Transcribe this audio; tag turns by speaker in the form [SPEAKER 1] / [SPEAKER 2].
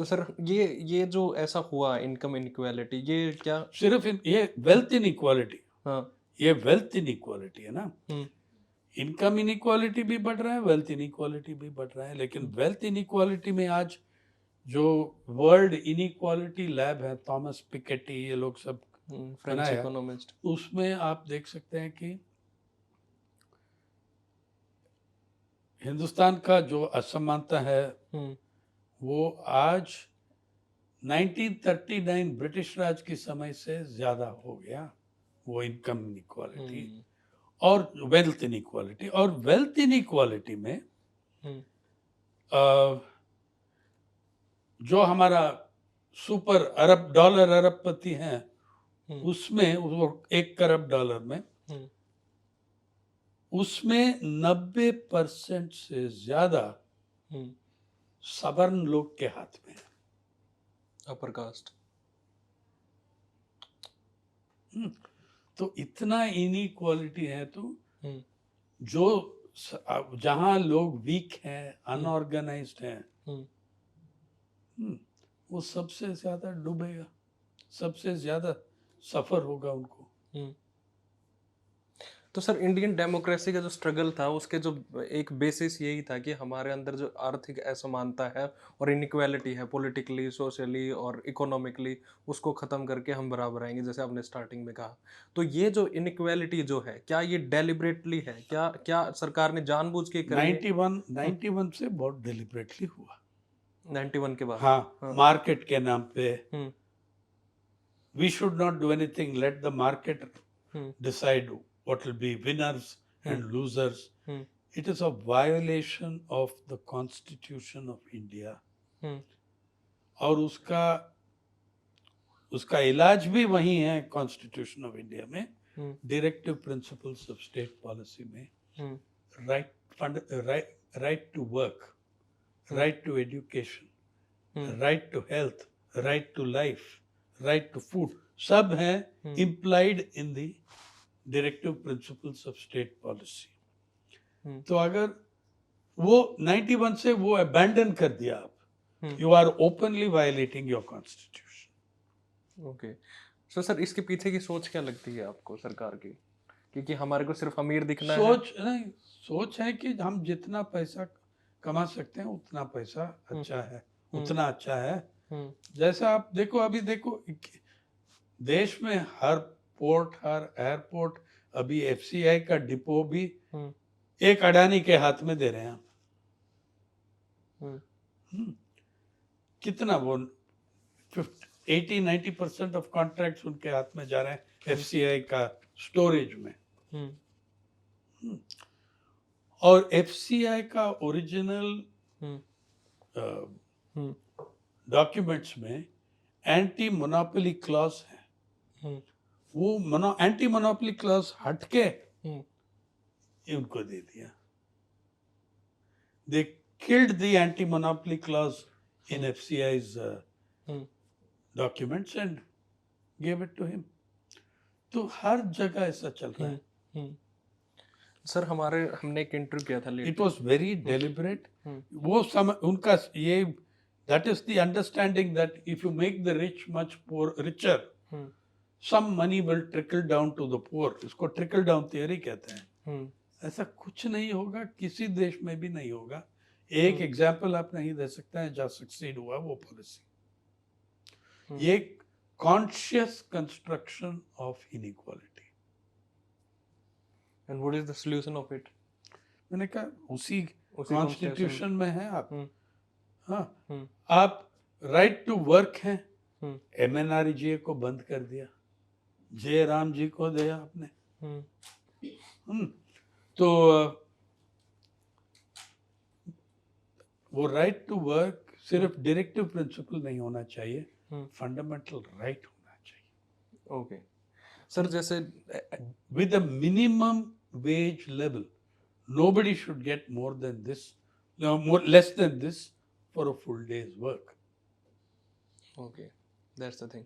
[SPEAKER 1] तो सर ये जो ऐसा हुआ इनकम इनइक्वालिटी ये क्या?
[SPEAKER 2] सिर्फ ये वेल्थ इनइक्वालिटी,
[SPEAKER 1] हाँ।
[SPEAKER 2] ये वेल्थ इनइक्वालिटी है ना।
[SPEAKER 1] हुँ,
[SPEAKER 2] इनकम इनइक्वालिटी भी बढ़ रहा है, वेल्थ इनइक्वालिटी भी बढ़ रहा है, लेकिन
[SPEAKER 1] हुँ,
[SPEAKER 2] वेल्थ इनइक्वालिटी में आज जो वर्ल्ड इनइक्वालिटी लैब है, थॉमस पिकेटी, ये लोग सब
[SPEAKER 1] फ्रेंच
[SPEAKER 2] बनाया,
[SPEAKER 1] इकोनॉमिस्ट।
[SPEAKER 2] उसमें आप देख सकते हैं कि हिंदुस्तान का जो असमानता है
[SPEAKER 1] हुँ,
[SPEAKER 2] वो आज 1939 ब्रिटिश राज के समय से ज्यादा हो गया, वो इनकम इनइक्वालिटी
[SPEAKER 1] हुँ,
[SPEAKER 2] और वेल्थ इनइक्वालिटी। और वेल्थ इनइक्वालिटी में
[SPEAKER 1] हुँ,
[SPEAKER 2] अ, जो हमारा सुपर अरब डॉलर अरबपति हैं,
[SPEAKER 1] हुँ,
[SPEAKER 2] उसमें वो 1 करोड़ डॉलर में,
[SPEAKER 1] हुँ,
[SPEAKER 2] उसमें 90% से ज्यादा
[SPEAKER 1] हुँ,
[SPEAKER 2] सवर्ण लोग के हाथ में है।
[SPEAKER 1] Upper caste.
[SPEAKER 2] हम्म, तो इतना इनइक्वालिटी है, तो
[SPEAKER 1] हुँ,
[SPEAKER 2] जो जहां लोग वीक हैं,
[SPEAKER 1] हुँ,
[SPEAKER 2] अनऑर्गेनाइज्ड हैं,
[SPEAKER 1] हुँ,
[SPEAKER 2] हम्म, वो सबसे ज्यादा डूबेगा, सबसे ज्यादा सफर होगा उनको।
[SPEAKER 1] हुँ। तो सर इंडियन डेमोक्रेसी का जो स्ट्रगल था उसके जो एक बेसिस यही था कि हमारे अंदर जो आर्थिक असमानता है और इनइक्वालिटी है पॉलिटिकली, सोशली और इकोनॉमिकली, उसको ख़त्म करके हम बराबर आएंगे जैसे आपने स्टार्टिंग में कहा। तो ये जो इनइक्वालिटी जो है क्या ये डेलिबरेटली है? क्या क्या सरकार ने जानबूझ के करी है?
[SPEAKER 2] 91 से बहुत डिलिबरेटली हुआ।
[SPEAKER 1] 91 के बाद?
[SPEAKER 2] हाँ,
[SPEAKER 1] हाँ।
[SPEAKER 2] मार्केट के नाम पे,
[SPEAKER 1] हुँ,
[SPEAKER 2] we should not do anything, let the market
[SPEAKER 1] hmm,
[SPEAKER 2] decide what will be winners
[SPEAKER 1] hmm,
[SPEAKER 2] and losers.
[SPEAKER 1] Hmm,
[SPEAKER 2] It is a violation of the Constitution of India.
[SPEAKER 1] हुँ,
[SPEAKER 2] और उसका उसका इलाज भी वही है कॉन्स्टिट्यूशन ऑफ इंडिया में,
[SPEAKER 1] hmm,
[SPEAKER 2] directive principles of state policy में,
[SPEAKER 1] hmm,
[SPEAKER 2] right fund, right to work,
[SPEAKER 1] hmm,
[SPEAKER 2] right to
[SPEAKER 1] hmm,
[SPEAKER 2] education, right to health, right to life, right to food, सब हैं
[SPEAKER 1] hmm,
[SPEAKER 2] implied in the directive principles of state policy.
[SPEAKER 1] Hmm,
[SPEAKER 2] तो अगर वो 91 से वो abandon कर दिया आप,
[SPEAKER 1] hmm.
[SPEAKER 2] You are openly violating your constitution.
[SPEAKER 1] Okay. So sir इसके पीछे की सोच क्या लगती है आपको सरकार की? क्योंकि हमारे को सिर्फ अमीर दिखना है।
[SPEAKER 2] सोच नहीं, सोच है कि हम जितना पैसा कमा सकते हैं उतना पैसा
[SPEAKER 1] हुँ,
[SPEAKER 2] अच्छा है,
[SPEAKER 1] हुँ,
[SPEAKER 2] उतना अच्छा है।
[SPEAKER 1] हुँ,
[SPEAKER 2] जैसा आप देखो, अभी देखो देश में हर पोर्ट, हर एयरपोर्ट, अभी एफसीआई का डिपो भी
[SPEAKER 1] हुँ,
[SPEAKER 2] एक अडानी के हाथ में दे रहे हैं।
[SPEAKER 1] हुँ,
[SPEAKER 2] हम्म, कितना वो 80-90% ऑफ कॉन्ट्रैक्ट्स उनके हाथ में जा रहे हैं
[SPEAKER 1] हुँ,
[SPEAKER 2] एफसीआई का स्टोरेज में।
[SPEAKER 1] हुँ,
[SPEAKER 2] हम्म, और एफसीआई का ओरिजिनल
[SPEAKER 1] हुँ, हुँ,
[SPEAKER 2] डॉक्यूमेंट्स में एंटी मोनोपोली क्लॉज है।
[SPEAKER 1] हुँ,
[SPEAKER 2] वो एंटी मोनोपोली क्लॉज हटके
[SPEAKER 1] हुँ,
[SPEAKER 2] उनको दे दिया। They killed the anti monopoly clause in
[SPEAKER 1] hmm,
[SPEAKER 2] FCI's
[SPEAKER 1] hmm,
[SPEAKER 2] documents and give it to him. तो हर जगह ऐसा चल रहा
[SPEAKER 1] हुँ,
[SPEAKER 2] है।
[SPEAKER 1] हुँ। सर हमने एक इंटरव्यू किया था
[SPEAKER 2] it
[SPEAKER 1] late.
[SPEAKER 2] Was very
[SPEAKER 1] hmm,
[SPEAKER 2] deliberate.
[SPEAKER 1] Hmm,
[SPEAKER 2] वो समय उनका ये, that is the understanding that if you make the rich much poor richer,
[SPEAKER 1] hmm,
[SPEAKER 2] some money will trickle down to the poor. इसको trickle down theory कहते हैं।
[SPEAKER 1] हुँ,
[SPEAKER 2] ऐसा कुछ नहीं होगा, किसी देश में भी नहीं होगा। एक
[SPEAKER 1] हुँ,
[SPEAKER 2] एग्जाम्पल आप नहीं दे सकते हैं जहाँ सक्सीड हुआ वो पॉलिसी।
[SPEAKER 1] हुँ।
[SPEAKER 2] ये conscious construction of inequality.
[SPEAKER 1] And what is the solution of it?
[SPEAKER 2] मैंने कहा उसी
[SPEAKER 1] उसी कॉन्स्टिट्यूशन में।
[SPEAKER 2] कॉन्स्टिट्यूशन में है आप।
[SPEAKER 1] हुँ,
[SPEAKER 2] हाँ,
[SPEAKER 1] हुँ,
[SPEAKER 2] आप राइट टू वर्क हैं,
[SPEAKER 1] हुँ,
[SPEAKER 2] एमएनआरजीए को बंद कर दिया, जय राम जी को दिया आपने।
[SPEAKER 1] हुँ,
[SPEAKER 2] हम्म, तो वो राइट टू वर्क
[SPEAKER 1] हुँ,
[SPEAKER 2] सिर्फ डायरेक्टिव प्रिंसिपल नहीं होना चाहिए,
[SPEAKER 1] हुँ।
[SPEAKER 2] फंडामेंटल राइट होना चाहिए।
[SPEAKER 1] ओके। सर जैसे
[SPEAKER 2] With a minimum wage level, nobody should get more than this, no, more less than this for a full day's work.
[SPEAKER 1] Okay, that's the thing.